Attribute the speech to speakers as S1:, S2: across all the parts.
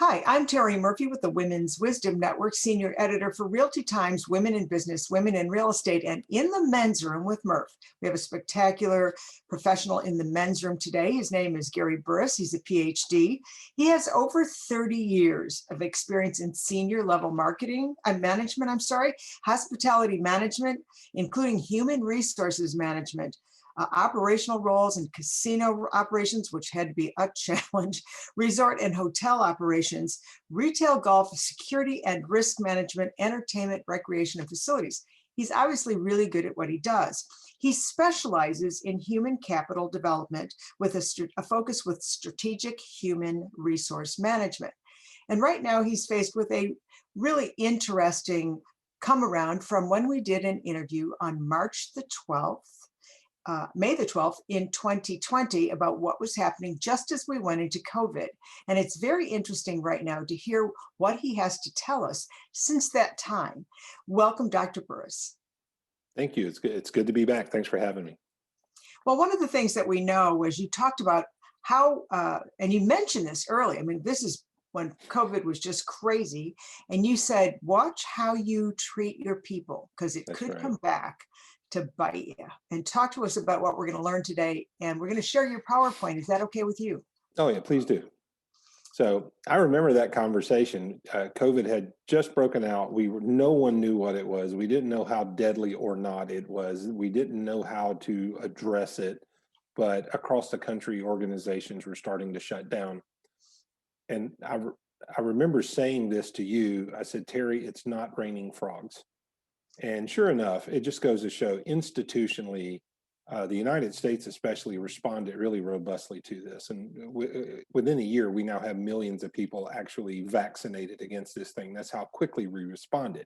S1: Hi, I'm Terry Murphy with the Women's Wisdom Network, Senior Editor for Realty Times, Women in Business, Women in Real Estate, and in the men's room with Murph. We have a spectacular professional in the men's room today. His name is Gary Burrus. He's a PhD. He has over 30 years of experience in senior level management, hospitality management, including human resources management. Operational roles in casino operations, which had to be a challenge, resort and hotel operations, retail, golf, security and risk management, entertainment, recreation, and facilities. He's obviously really good at what he does. He specializes in human capital development with a focus with strategic human resource management. And right now he's faced with a really interesting come around from when we did an interview on May the 12th in 2020 about what was happening just as we went into COVID. And it's very interesting right now to hear what he has to tell us since that time. Welcome, Dr. Burrus.
S2: Thank you. It's good to be back. Thanks for having me.
S1: Well, one of the things that we know was you talked about how, and you mentioned this early, I mean, this is when COVID was just crazy. And you said, watch how you treat your people, because it could come back to bite you. And talk to us about what we're going to learn today. And we're going to share your PowerPoint. Is that okay with you?
S2: Oh, yeah, please do. So I remember that conversation. COVID had just broken out. No one knew what it was. We didn't know how deadly or not it was. We didn't know how to address it. But across the country, organizations were starting to shut down. And I remember saying this to you. I said, Terry, it's not raining frogs. And sure enough, it just goes to show institutionally, the United States especially responded really robustly to this. And within a year, we now have millions of people actually vaccinated against this thing. That's how quickly we responded.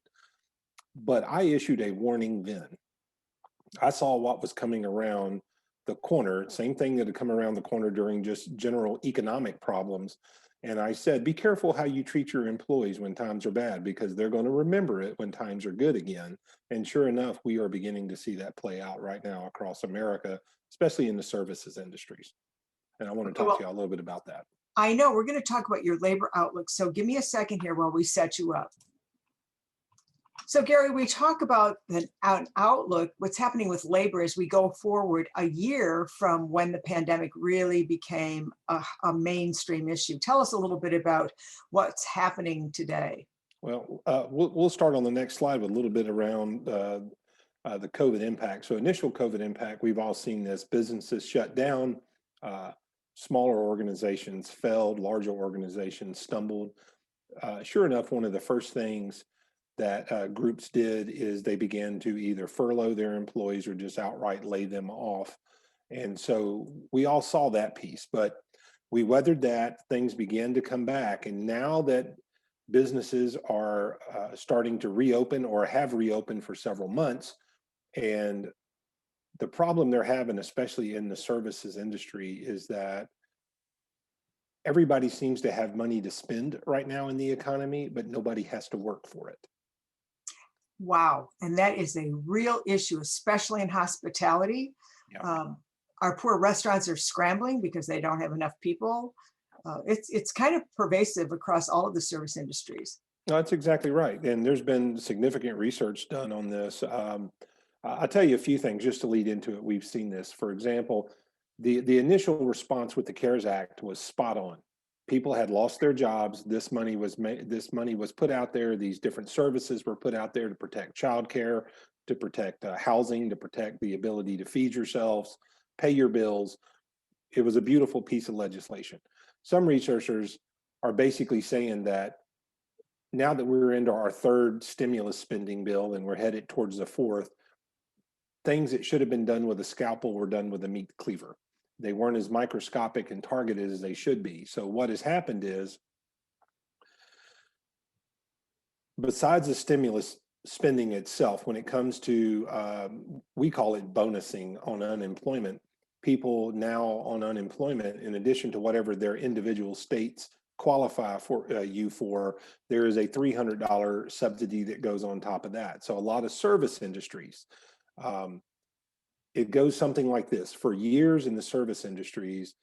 S2: But I issued a warning then. I saw what was coming around the corner, same thing that had come around the corner during just general economic problems. And I said, be careful how you treat your employees when times are bad, because they're going to remember it when times are good again. And sure enough, we are beginning to see that play out right now across America, especially in the services industries. And I want to talk to you a little bit about that.
S1: I know we're going to talk about your labor outlook. So give me a second here while we set you up. So Gary, we talk about an outlook, what's happening with labor as we go forward a year from when the pandemic really became a mainstream issue. Tell us a little bit about what's happening today.
S2: Well, we'll start on the next slide with a little bit around the COVID impact. So initial COVID impact, we've all seen this. Businesses shut down, smaller organizations failed, larger organizations stumbled. Sure enough, one of the first things that groups did is they began to either furlough their employees or just outright lay them off. And so we all saw that piece, but we weathered that. Things began to come back. And now that businesses are starting to reopen or have reopened for several months, and the problem they're having, especially in the services industry, is that everybody seems to have money to spend right now in the economy, but nobody has to work for it.
S1: Wow. And that is a real issue, especially in hospitality.
S2: Yeah.
S1: Our poor restaurants are scrambling because they don't have enough people. It's kind of pervasive across all of the service industries.
S2: No, that's exactly right. And there's been significant research done on this. I'll tell you a few things just to lead into it. We've seen this. For example, the initial response with the CARES Act was spot on. People had lost their jobs. This money was put out there. These different services were put out there to protect childcare, to protect housing, to protect the ability to feed yourselves, pay your bills. It was a beautiful piece of legislation. Some researchers are basically saying that now that we're into our third stimulus spending bill and we're headed towards the fourth, things that should have been done with a scalpel were done with a meat cleaver. They weren't as microscopic and targeted as they should be. So what has happened is, besides the stimulus spending itself, when it comes to, we call it bonusing on unemployment, people now on unemployment, in addition to whatever their individual states qualify for there is a $300 subsidy that goes on top of that. So a lot of service industries, it goes something like this. For years in the service industries,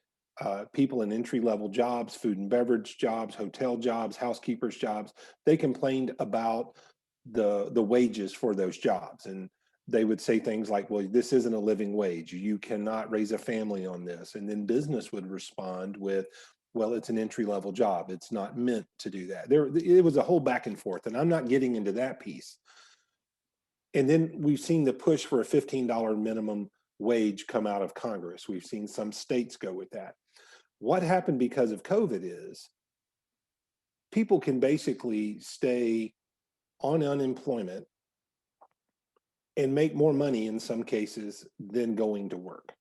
S2: people in entry-level jobs, food and beverage jobs, hotel jobs, housekeepers jobs. They complained about the wages for those jobs, and they would say things like, well, this isn't a living wage, you cannot raise a family on this. And then business would respond with, well, it's an entry-level job, it's not meant to do that. It was a whole back and forth, and I'm not getting into that piece. And then we've seen the push for a $15 minimum wage come out of Congress. We've seen some states go with that. What happened because of COVID is people can basically stay on unemployment and make more money in some cases than going to work.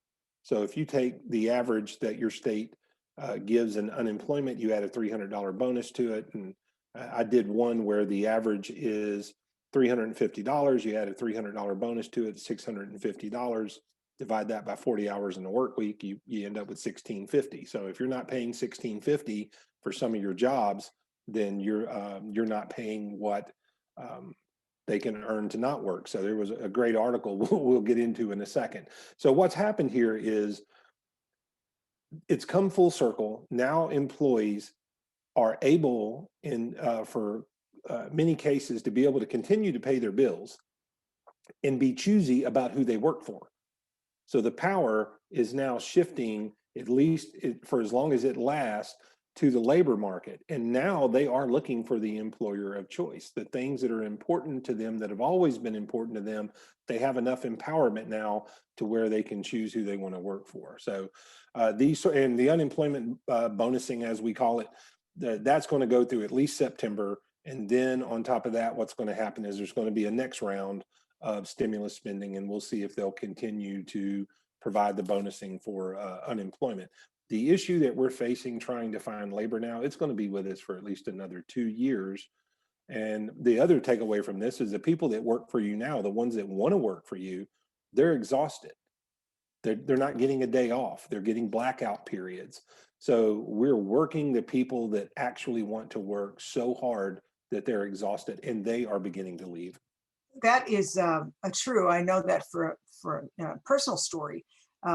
S2: So if you take the average that your state gives in unemployment, you add a $300 bonus to it. And I did one where the average is $350. You add a $300 bonus to it, $650. Divide that by 40 hours in a work week, you end up with $1,650. So if you're not paying $1,650 for some of your jobs, then you're not paying what they can earn to not work. So there was a great article we'll get into in a second. So what's happened here is it's come full circle. Now employees are able, in for many cases, to be able to continue to pay their bills and be choosy about who they work for. So the power is now shifting, at least for as long as it lasts, to the labor market. And now they are looking for the employer of choice. The things that are important to them, that have always been important to them, they have enough empowerment now to where they can choose who they want to work for. So and the unemployment bonusing, as we call it, that's going to go through at least September. And then on top of that, what's going to happen is there's going to be a next round of stimulus spending, and we'll see if they'll continue to provide the bonusing for unemployment. The issue that we're facing trying to find labor now, it's going to be with us for at least another 2 years. And the other takeaway from this is the people that work for you now, the ones that want to work for you, they're exhausted. They're not getting a day off. They're getting blackout periods. So we're working the people that actually want to work so hard that they're exhausted, and they are beginning to leave.
S1: That is true. I know that for a personal story,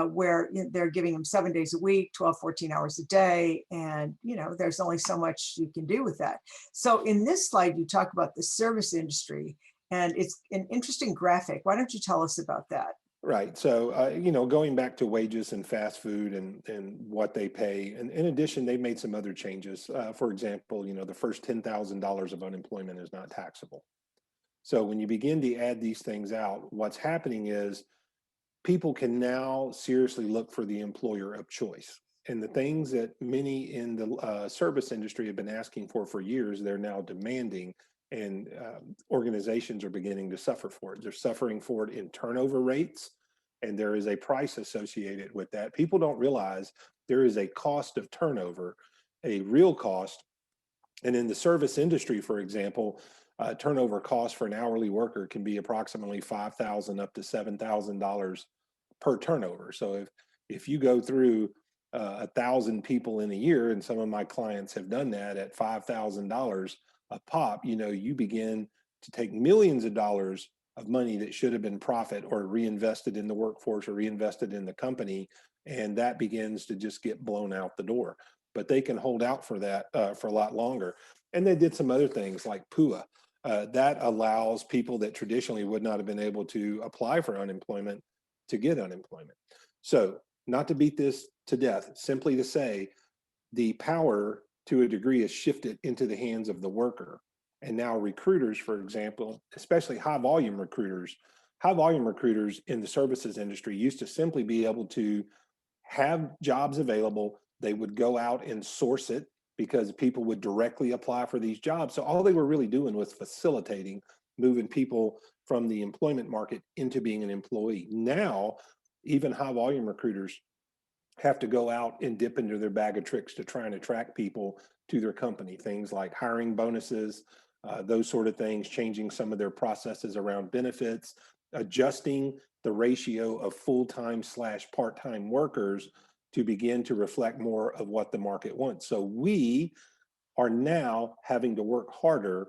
S1: where they're giving them 7 days a week, 12, 14 hours a day. And, there's only so much you can do with that. So in this slide, you talk about the service industry, and it's an interesting graphic. Why don't you tell us about that?
S2: Right. So, going back to wages and fast food and what they pay. And in addition, they've made some other changes. For example, the first $10,000 of unemployment is not taxable. So when you begin to add these things out, what's happening is people can now seriously look for the employer of choice. And the things that many in the service industry have been asking for years, they're now demanding, and organizations are beginning to suffer for it. They're suffering for it in turnover rates, and there is a price associated with that. People don't realize there is a cost of turnover, a real cost. And in the service industry, for example, turnover cost for an hourly worker can be approximately $5,000 up to $7,000 per turnover. So if you go through 1,000 people in a year, and some of my clients have done that at $5,000 a pop, you begin to take millions of dollars of money that should have been profit or reinvested in the workforce or reinvested in the company, and that begins to just get blown out the door. But they can hold out for that for a lot longer. And they did some other things like PUA. That allows people that traditionally would not have been able to apply for unemployment to get unemployment. So, not to beat this to death, simply to say the power to a degree is shifted into the hands of the worker. And now recruiters, for example, especially high volume recruiters in the services industry used to simply be able to have jobs available. They would go out and source it because people would directly apply for these jobs. So all they were really doing was facilitating moving people from the employment market into being an employee. Now, even high volume recruiters have to go out and dip into their bag of tricks to try and attract people to their company. Things like hiring bonuses, those sort of things, changing some of their processes around benefits, adjusting the ratio of full-time / part-time workers to begin to reflect more of what the market wants. So we are now having to work harder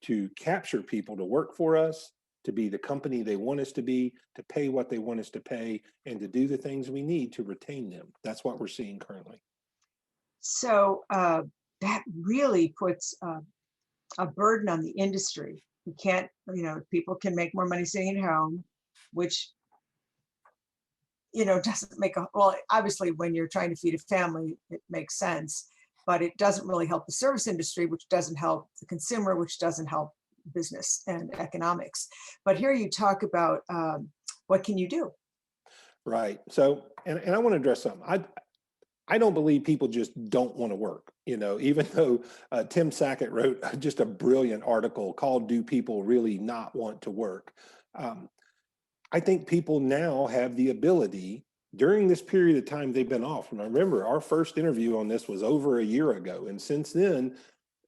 S2: to capture people to work for us, to be the company they want us to be, to pay what they want us to pay, and to do the things we need to retain them. That's what we're seeing currently.
S1: So that really puts a burden on the industry. You can't, people can make more money sitting at home, which, doesn't make well, obviously, when you're trying to feed a family, it makes sense, but it doesn't really help the service industry, which doesn't help the consumer, which doesn't help business and economics. But here you talk about what can you do?
S2: Right. So, and I want to address something. I don't believe people just don't want to work, even though Tim Sackett wrote just a brilliant article called Do People Really Not Want to Work? Um, I think people now have the ability during this period of time they've been off. And I remember our first interview on this was over a year ago. And since then,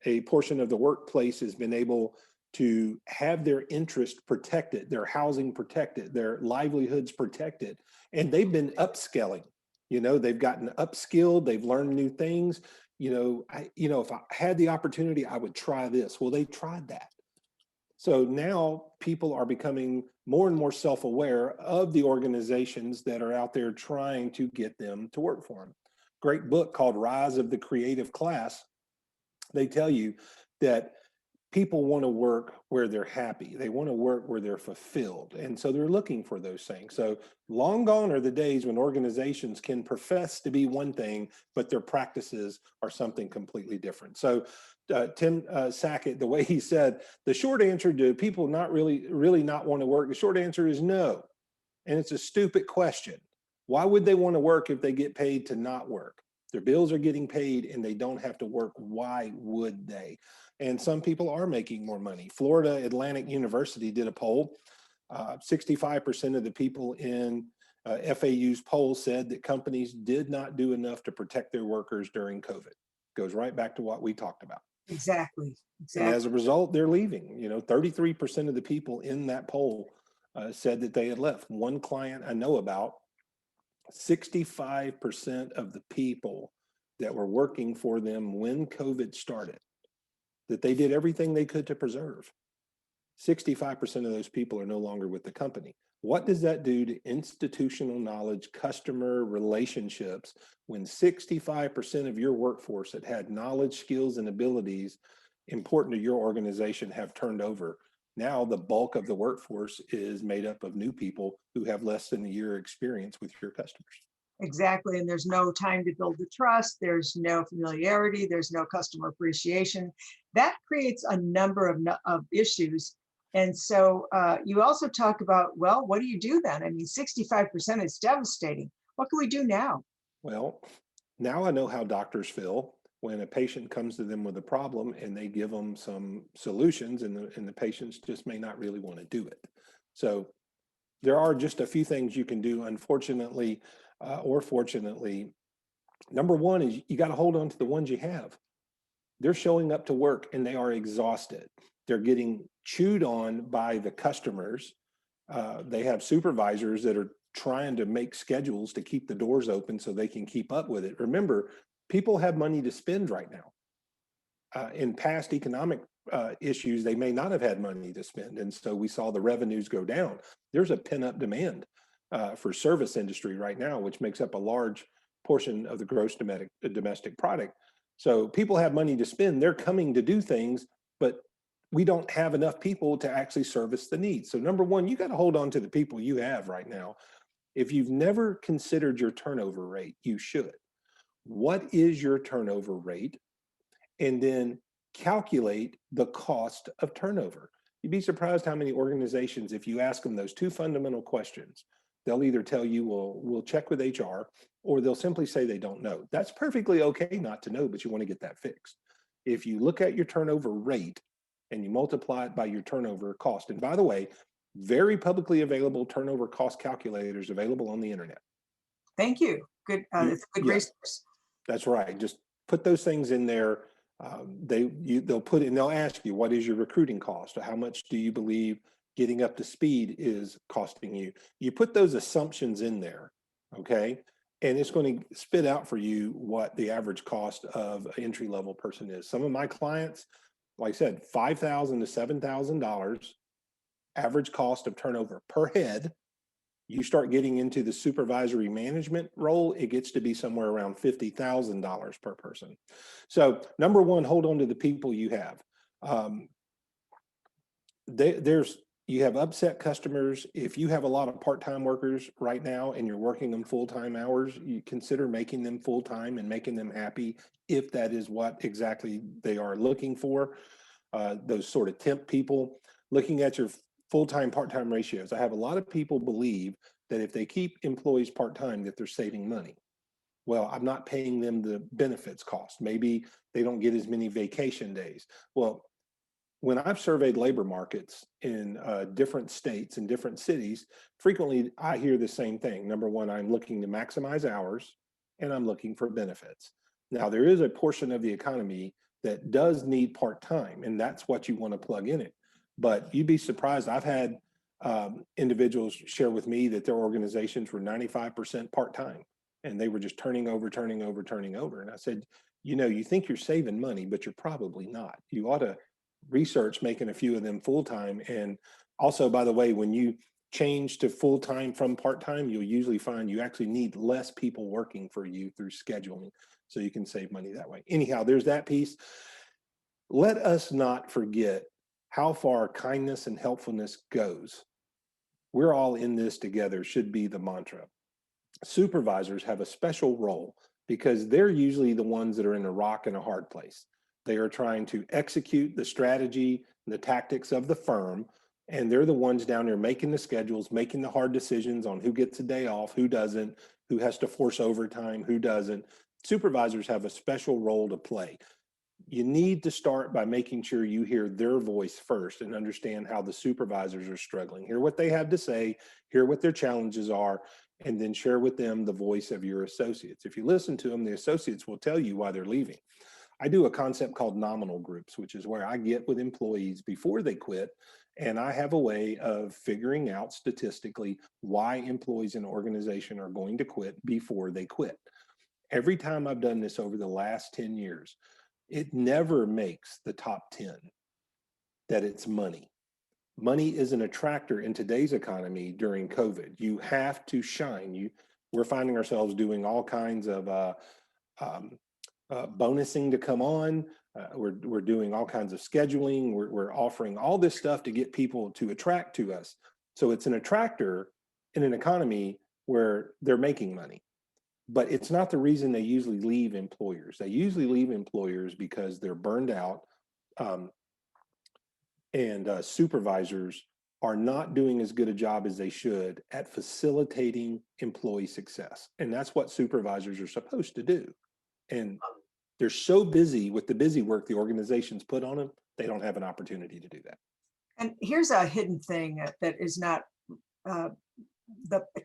S2: a portion of the workplace has been able to have their interest protected, their housing protected, their livelihoods protected, and they've been upscaling. They've gotten upskilled, they've learned new things. If I had the opportunity, I would try this. Well, they tried that. So now people are becoming more and more self-aware of the organizations that are out there trying to get them to work for them. Great book called Rise of the Creative Class. They tell you that people want to work where they're happy. They want to work where they're fulfilled. And so they're looking for those things. So long gone are the days when organizations can profess to be one thing, but their practices are something completely different. So Tim Sackett, the way he said, the short answer to people not really not want to work, the short answer is no. And it's a stupid question. Why would they want to work if they get paid to not work? Their bills are getting paid and they don't have to work. Why would they? And some people are making more money. Florida Atlantic University did a poll. 65% of the people in FAU's poll said that companies did not do enough to protect their workers during COVID. Goes right back to what we talked about.
S1: Exactly.
S2: And as a
S1: Exactly.
S2: result, they're leaving. 33% of the people in that poll said that they had left. One client I know about, 65% of the people that were working for them when COVID started, that they did everything they could to preserve. 65% of those people are no longer with the company. What does that do to institutional knowledge, customer relationships, when 65% of your workforce that had knowledge, skills, and abilities important to your organization have turned over? Now the bulk of the workforce is made up of new people who have less than a year experience with your customers.
S1: Exactly. And there's no time to build the trust. There's no familiarity. There's no customer appreciation. That creates a number of issues. And so you also talk about, well, what do you do then? I mean, 65% is devastating. What can we do now?
S2: Well, now I know how doctors feel when a patient comes to them with a problem and they give them some solutions, and the patients just may not really want to do it. So there are just a few things you can do, unfortunately, or fortunately. Number one is you got to hold on to the ones you have. They're showing up to work and they are exhausted. They're getting chewed on by the customers. They have supervisors that are trying to make schedules to keep the doors open so they can keep up with it. Remember, people have money to spend right now. In past economic issues, they may not have had money to spend. And so we saw the revenues go down. There's a pent-up demand for service industry right now, which makes up a large portion of the gross domestic product. So people have money to spend. They're coming to do things, but we don't have enough people to actually service the needs. So number one, you got to hold on to the people you have right now. If you've never considered your turnover rate, you should. What is your turnover rate? And then calculate the cost of turnover. You'd be surprised how many organizations, if you ask them those two fundamental questions, they'll either tell you, well, we'll check with HR, or they'll simply say they don't know. That's perfectly okay not to know, but you want to get that fixed. If you look at your turnover rate and you multiply it by your turnover cost, and by the way, very publicly available turnover cost calculators available on the internet.
S1: Thank you. Good. It's a good
S2: Yeah,
S1: resource.
S2: that's right. Just put those things in there. They'll put it and they'll ask you, what is your recruiting cost? Or how much do you believe getting up to speed is costing you? You put those assumptions in there, okay? And it's going to spit out for you what the average cost of an entry level person is. Some of my clients, like I said, $5,000 to $7,000 average cost of turnover per head. You start getting into the supervisory management role, it gets to be somewhere around $50,000 per person. So number one, hold on to the people you have. Um, there's you have upset customers. If you have a lot of part-time workers right now and you're working them full-time hours, you consider making them full-time and making them happy if that is what exactly they are looking for. Those sort of temp people, looking at your full-time, part-time ratios. I have a lot of people believe that if they keep employees part-time, that they're saving money. Well, I'm not paying them the benefits cost. Maybe they don't get as many vacation days. Well, when I've surveyed labor markets in different states and different cities, frequently I hear the same thing. Number one, I'm looking to maximize hours and I'm looking for benefits. Now, there is a portion of the economy that does need part-time, and that's what you want to plug in it. But you'd be surprised. I've had individuals share with me that their organizations were 95% part-time and they were just turning over, turning over, turning over. And I said, you know, you think you're saving money, but you're probably not. You ought to research making a few of them full-time. And also, by the way, when you change to full-time from part-time, you'll usually find you actually need less people working for you through scheduling, so you can save money that way. Anyhow, there's that piece. Let us not forget how far kindness and helpfulness goes. We're all in this together should be the mantra. Supervisors have a special role because they're usually the ones that are in a rock and a hard place. They are trying to execute the strategy and the tactics of the firm, and they're the ones down there making the schedules, making the hard decisions on who gets a day off, who doesn't, who has to force overtime, who doesn't. Supervisors have a special role to play. You need to start by making sure you hear their voice first and understand how the supervisors are struggling. Hear what they have to say, hear what their challenges are, and then share with them the voice of your associates. If you listen to them, the associates will tell you why they're leaving. I do a concept called nominal groups, which is where I get with employees before they quit, and I have a way of figuring out statistically why employees in an organization are going to quit before they quit. Every time I've done this over the last 10 years, it never makes the top 10 that it's money. Money is an attractor in today's economy during COVID. You have to shine. We're finding ourselves doing all kinds of bonusing to come on. We're doing all kinds of scheduling. We're offering all this stuff to get people to attract to us. So it's an attractor in an economy where they're making money. But it's not the reason they usually leave employers. They usually leave employers because they're burned out, and supervisors are not doing as good a job as they should at facilitating employee success. And that's what supervisors are supposed to do. And they're so busy with the busy work the organizations put on them, they don't have an opportunity to do that.
S1: And here's a hidden thing that is not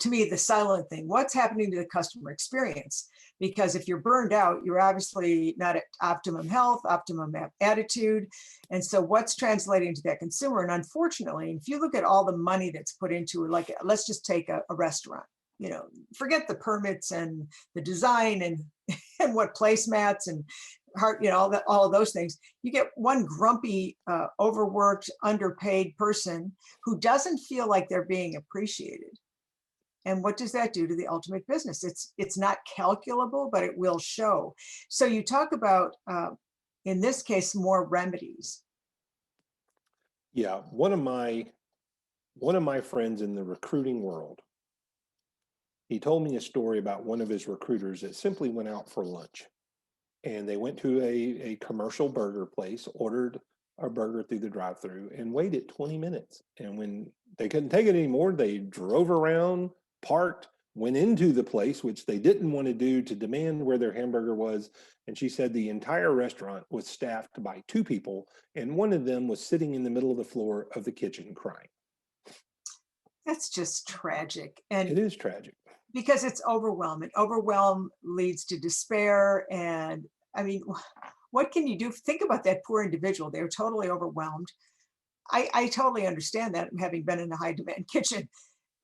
S1: to me, the silent thing. What's happening to the customer experience? Because if you're burned out, you're obviously not at optimum health, optimum attitude. And so what's translating to that consumer? And unfortunately, if you look at all the money that's put into it, like let's just take a restaurant, forget the permits and the design and and what placemats and all of those things. You get one grumpy, overworked, underpaid person who doesn't feel like they're being appreciated. And what does that do to the ultimate business? It's not calculable, but it will show. So you talk about, in this case, more remedies.
S2: Yeah, one of my friends in the recruiting world, he told me a story about one of his recruiters that simply went out for lunch. And they went to a commercial burger place, ordered a burger through the drive-through, and waited 20 minutes. And when they couldn't take it anymore, they drove around, parked, went into the place, which they didn't want to do, to demand where their hamburger was. And she said the entire restaurant was staffed by two people, and one of them was sitting in the middle of the floor of the kitchen crying.
S1: That's just tragic. And
S2: it is tragic.
S1: Because it's overwhelming. Overwhelm leads to despair. And I mean, what can you do? Think about that poor individual. They're totally overwhelmed. I totally understand that, having been in a high demand kitchen.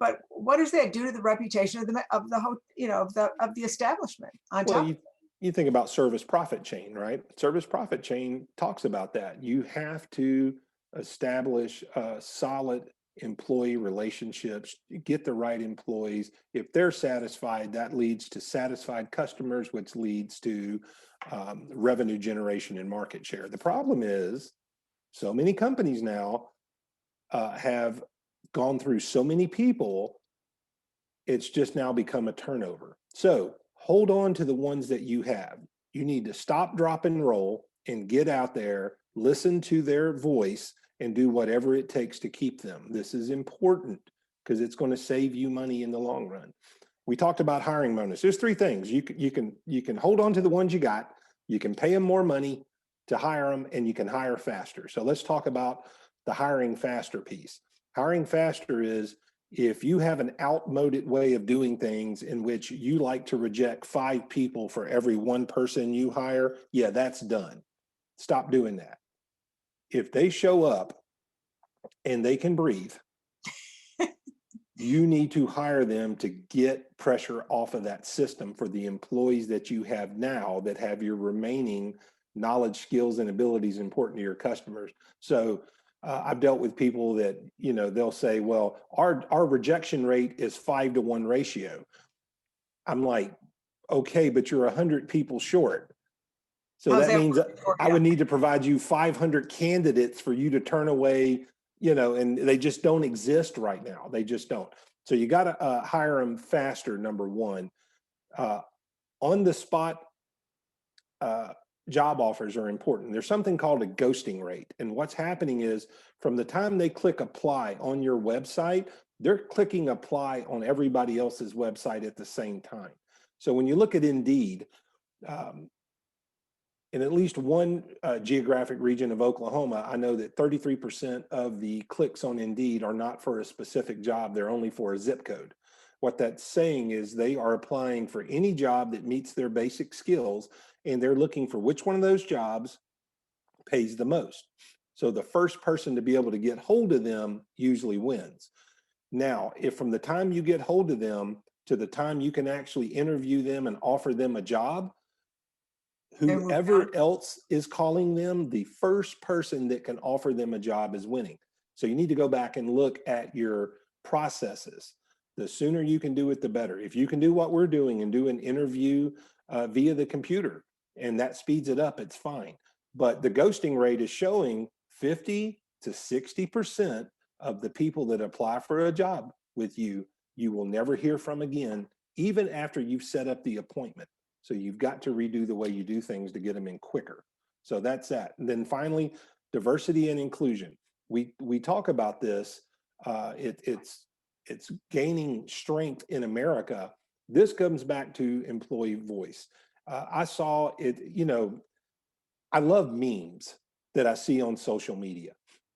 S1: But what does that do to the reputation of the establishment?
S2: Well, you think about service profit chain, right? Service profit chain talks about that. You have to establish a solid employee relationships, get the right employees. If they're satisfied, that leads to satisfied customers, which leads to revenue generation and market share. The problem is so many companies now have gone through so many people, it's just now become a turnover. So hold on to the ones that you have. You need to stop, drop, and roll and get out there, listen to their voice, and do whatever it takes to keep them. This is important because it's going to save you money in the long run. We talked about hiring bonus. There's three things. You can hold on to the ones you got, you can pay them more money to hire them, and you can hire faster. So let's talk about the hiring faster piece. Hiring faster is if you have an outmoded way of doing things in which you like to reject 5 people for every 1 person you hire, yeah, that's done. Stop doing that. If they show up and they can breathe, you need to hire them to get pressure off of that system for the employees that you have now that have your remaining knowledge, skills, and abilities important to your customers. So I've dealt with people that, they'll say, well, our rejection rate is 5-to-1 ratio. I'm like, okay, but you're 100 people short. So that means I would need to provide you 500 candidates for you to turn away, and they just don't exist right now. They just don't. So you got to hire them faster, number one. On the spot job offers are important. There's something called a ghosting rate. And what's happening is from the time they click apply on your website, they're clicking apply on everybody else's website at the same time. So when you look at Indeed, in at least one geographic region of Oklahoma, I know that 33% of the clicks on Indeed are not for a specific job. They're only for a zip code. What that's saying is they are applying for any job that meets their basic skills, and they're looking for which one of those jobs pays the most. So the first person to be able to get hold of them usually wins. Now, if from the time you get hold of them to the time you can actually interview them and offer them a job, whoever else is calling them, the first person that can offer them a job is winning. So you need to go back and look at your processes. The sooner you can do it, the better. If you can do what we're doing and do an interview via the computer, and that speeds it up, it's fine. But the ghosting rate is showing 50 to 60% of the people that apply for a job with you, you will never hear from again, even after you've set up the appointment. So you've got to redo the way you do things to get them in quicker. So that's that. And then finally, diversity and inclusion. We talk about this. It's gaining strength in America. This comes back to employee voice. I saw it, I love memes that I see on social media,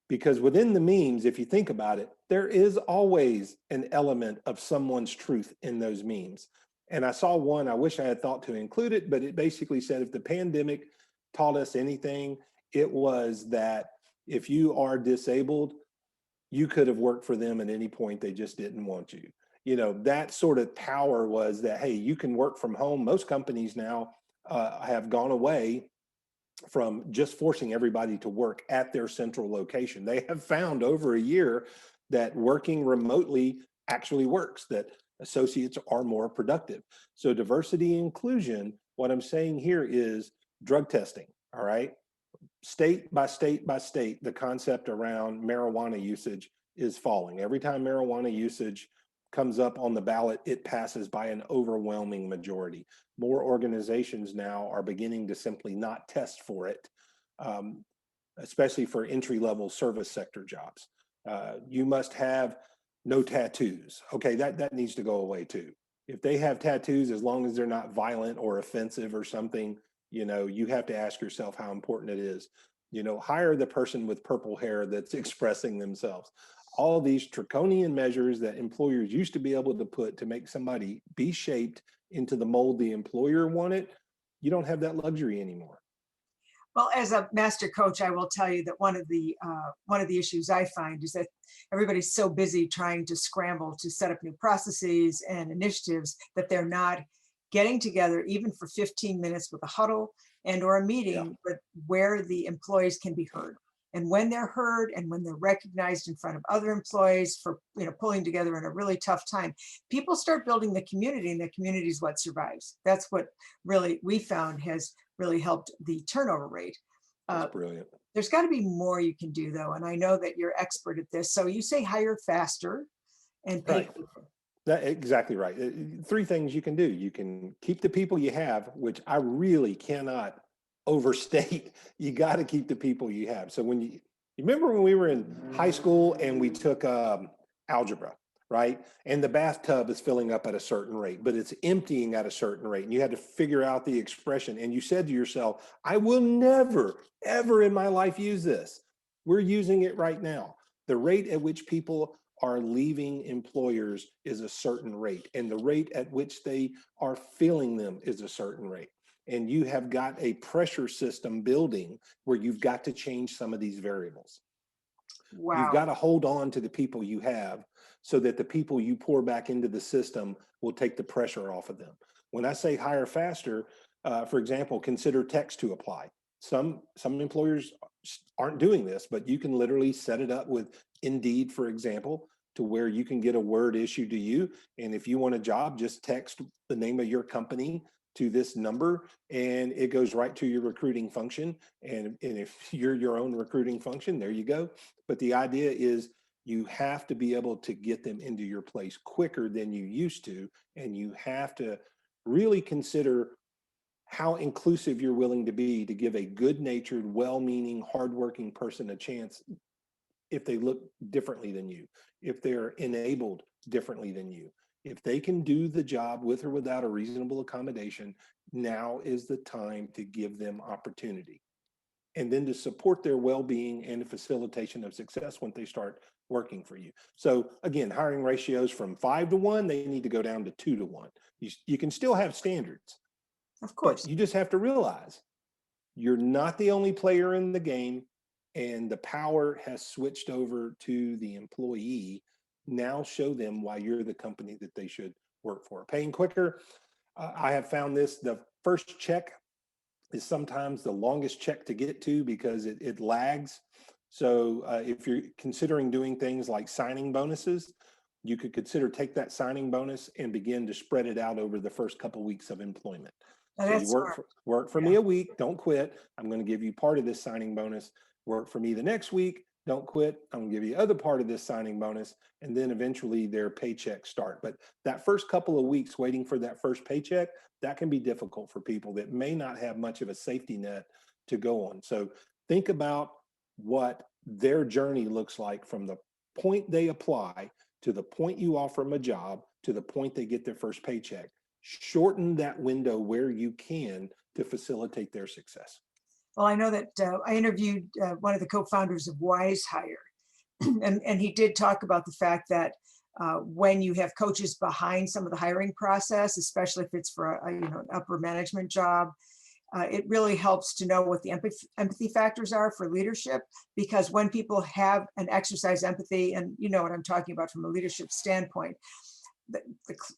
S2: because within the memes, if you think about it, there is always an element of someone's truth in those memes. And I saw one, I wish I had thought to include it, but it basically said, if the pandemic taught us anything, it was that if you are disabled, you could have worked for them at any point, they just didn't want you. That sort of power was that, hey, you can work from home. Most companies now have gone away from just forcing everybody to work at their central location. They have found over a year that working remotely actually works, that associates are more productive. So diversity and inclusion, what I'm saying here is drug testing, all right? State by state by state, the concept around marijuana usage is falling. Every time marijuana usage comes up on the ballot, it passes by an overwhelming majority. More organizations now are beginning to simply not test for it, especially for entry-level service sector jobs. You must have no tattoos. Okay, that needs to go away too. If they have tattoos, as long as they're not violent or offensive or something, you have to ask yourself how important it is. Hire the person with purple hair that's expressing themselves. All these draconian measures that employers used to be able to put to make somebody be shaped into the mold the employer wanted, you don't have that luxury anymore.
S1: Well, as a master coach, I will tell you that one of the issues I find is that everybody's so busy trying to scramble to set up new processes and initiatives that they're not getting together even for 15 minutes with a huddle and or a meeting, but where the employees can be heard. And when they're heard and when they're recognized in front of other employees for, pulling together in a really tough time, people start building the community, and the community is what survives. That's what really we found has really helped the turnover rate.
S2: That's
S1: Uh,
S2: brilliant.
S1: there's got to be more you can do though. And I know that you're expert at this. So you say hire faster and pay
S2: Right.
S1: quicker.
S2: That exactly right. Three things you can do. You can keep the people you have, which I really cannot overstate. You got to keep the people you have. So you remember when we were in high school and we took algebra, right? And the bathtub is filling up at a certain rate, but it's emptying at a certain rate. And you had to figure out the expression. And you said to yourself, I will never, ever in my life use this. We're using it right now. The rate at which people are leaving employers is a certain rate, and the rate at which they are filling them is a certain rate. And you have got a pressure system building where you've got to change some of these variables. You've
S1: Wow.
S2: got to hold on to the people you have so that the people you pour back into the system will take the pressure off of them. When I say hire faster, for example, consider text to apply. Some employers aren't doing this, but you can literally set it up with Indeed, for example, to where you can get a word issued to you. And if you want a job, just text the name of your company to this number and it goes right to your recruiting function. And if you're your own recruiting function, there you go. But the idea is you have to be able to get them into your place quicker than you used to. And you have to really consider how inclusive you're willing to be to give a good-natured, well-meaning, hardworking person a chance if they look differently than you, if they're enabled differently than you. If they can do the job with or without a reasonable accommodation, now is the time to give them opportunity. And then to support their well-being and the facilitation of success when they start working for you. So again, hiring ratios from 5 to 1, they need to go down to 2 to 1. You can still have standards,
S1: Of
S2: but
S1: course.
S2: you just have to realize you're not the only player in the game, and the power has switched over to the employee. Now show them why you're the company that they should work for. Paying quicker, I have found this, the first check is sometimes the longest check to get to because it lags. So if you're considering doing things like signing bonuses, you could consider take that signing bonus and begin to spread it out over the first couple of weeks of employment.
S1: Now
S2: So you
S1: that's smart.
S2: work for
S1: Yeah.
S2: me a week, don't quit. I'm going to give you part of this signing bonus. Work for me the next week, don't quit. I'm going to give you the other part of this signing bonus, and then eventually their paychecks start. But that first couple of weeks waiting for that first paycheck, that can be difficult for people that may not have much of a safety net to go on. So think about what their journey looks like from the point they apply to the point you offer them a job to the point they get their first paycheck. Shorten that window where you can to facilitate their success.
S1: Well, I know that I interviewed one of the co-founders of Wise Hire, and he did talk about the fact that when you have coaches behind some of the hiring process, especially if it's for an upper management job, it really helps to know what the empathy factors are for leadership, because when people have an exercise empathy, and you know what I'm talking about from a leadership standpoint,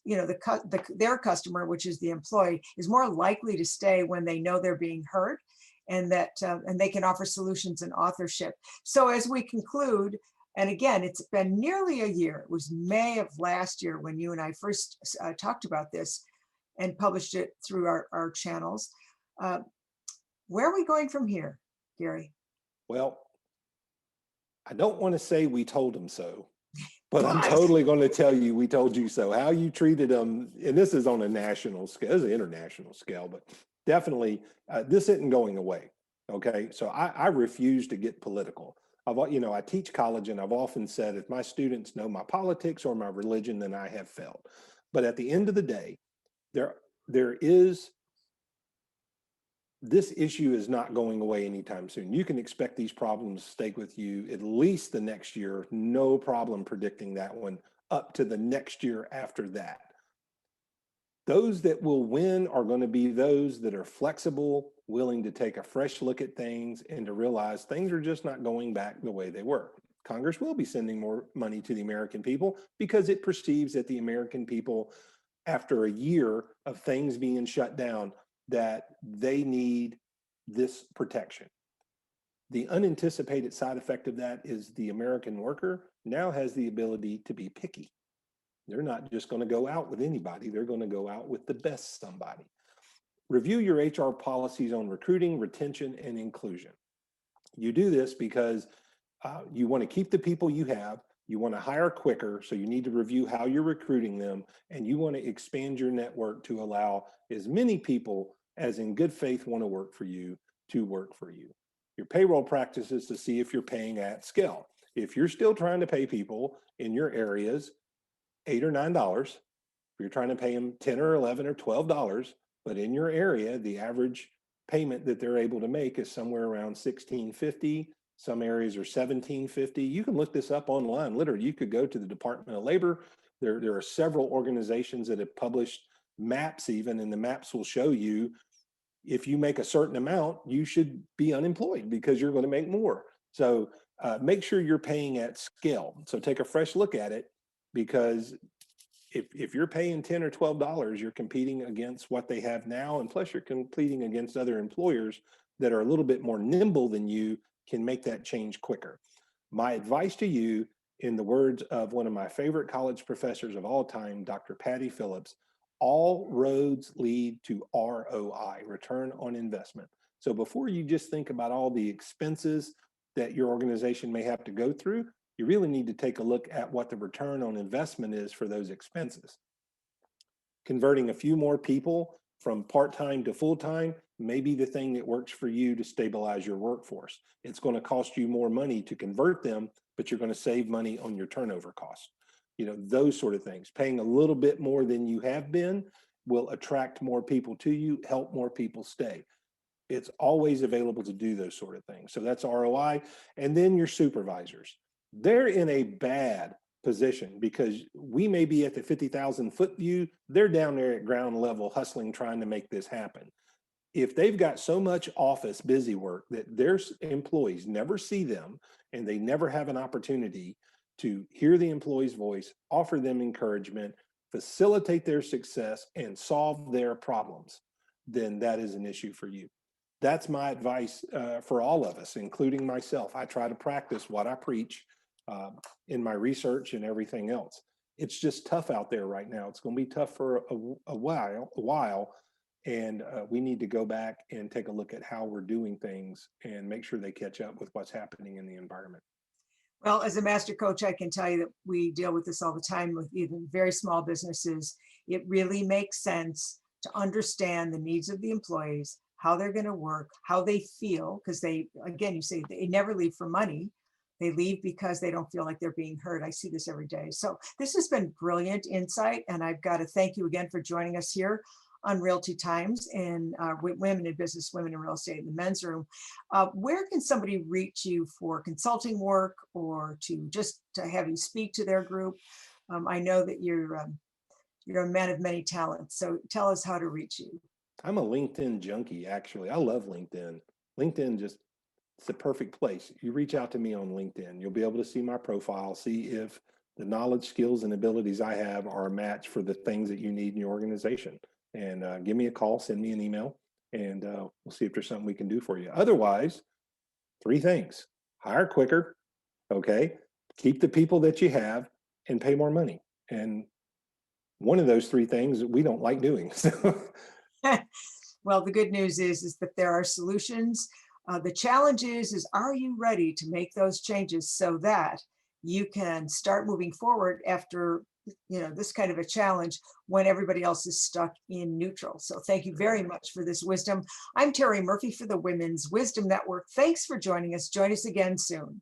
S1: their customer, which is the employee, is more likely to stay when they know they're being heard, and that and they can offer solutions and authorship. So as we conclude, and again, it's been nearly a year. It was May of last year when you and I first talked about this and published it through our channels. Uh, where are we going from here, Gary?
S2: Well, I don't want to say we told them so, but I'm
S1: But
S2: totally going to tell you we told you so. How you treated them, and this is on a national scale, this is an international scale, but definitely this isn't going away. Okay, so I refuse to get political. I teach college, and I've often said if my students know my politics or my religion, then I have failed. But at the end of the day, there is this issue is not going away anytime soon. You can expect these problems to stay with you at least the next year. No problem predicting that one up to the next year after that. Those that will win are going to be those that are flexible, willing to take a fresh look at things and to realize things are just not going back the way they were. Congress will be sending more money to the American people because it perceives that the American people, after a year of things being shut down, that they need this protection. The unanticipated side effect of that is the American worker now has the ability to be picky. They're not just going to go out with anybody. They're going to go out with the best somebody. Review your HR policies on recruiting, retention, and inclusion. You do this because you want to keep the people you have. You want to hire quicker, so you need to review how you're recruiting them, and you want to expand your network to allow as many people as in good faith want to work for you to work for you. Your payroll practices to see if you're paying at scale. If you're still trying to pay people in your areas $8 or $9, if you're trying to pay them 10 or 11 or $12, but in your area, the average payment that they're able to make is somewhere around $16.50. Some areas are $17.50. You can look this up online. Literally, you could go to the Department of Labor. There are several organizations that have published maps even, and the maps will show you if you make a certain amount, you should be unemployed because you're going to make more. So make sure you're paying at scale. So take a fresh look at it, because if you're paying $10 or $12, you're competing against what they have now, and plus you're competing against other employers that are a little bit more nimble than you, can make that change quicker. My advice to you, in the words of one of my favorite college professors of all time, Dr. Patty Phillips, all roads lead to ROI, return on investment. So before you just think about all the expenses that your organization may have to go through, you really need to take a look at what the return on investment is for those expenses. Converting a few more people from part-time to full-time may be the thing that works for you to stabilize your workforce. It's going to cost you more money to convert them, but you're going to save money on your turnover costs. You know, those sort of things. Paying a little bit more than you have been will attract more people to you, help more people stay. It's always available to do those sort of things. So that's ROI. And then your supervisors. They're in a bad position because we may be at the 50,000 foot view. They're down there at ground level hustling, trying to make this happen. If they've got so much office busy work that their employees never see them and they never have an opportunity to hear the employee's voice, offer them encouragement, facilitate their success, and solve their problems, then that is an issue for you. That's my advice for all of us, including myself. I try to practice what I preach in my research and everything else. It's just tough out there right now. It's going to be tough for a while, and we need to go back and take a look at how we're doing things and make sure they catch up with what's happening in the environment.
S1: Well, as a master coach, I can tell you that we deal with this all the time with even very small businesses. It really makes sense to understand the needs of the employees, how they're going to work, how they feel, because they, again, you say they never leave for money. They leave because they don't feel like they're being heard. I see this every day. So this has been brilliant insight. And I've got to thank you again for joining us here on Realty Times and Women in Business, Women in Real Estate in the Men's Room. Where can somebody reach you for consulting work or to just to have you speak to their group? I know that you're a man of many talents. So tell us how to reach you.
S2: I'm a LinkedIn junkie, actually. I love LinkedIn. LinkedIn just, it's the perfect place. You reach out to me on LinkedIn. You'll be able to see my profile, see if the knowledge, skills, and abilities I have are a match for the things that you need in your organization. And give me a call, send me an email, and we'll see if there's something we can do for you. Otherwise, 3 things: hire quicker, okay? Keep the people that you have, and pay more money. And one of those 3 things we don't like doing. So.
S1: Well, the good news is that there are solutions. The challenge is are you ready to make those changes so that you can start moving forward after this kind of a challenge when everybody else is stuck in neutral. So thank you very much for this wisdom. I'm Terry Murphy for the Women's Wisdom Network. Thanks for joining us. Join us again soon.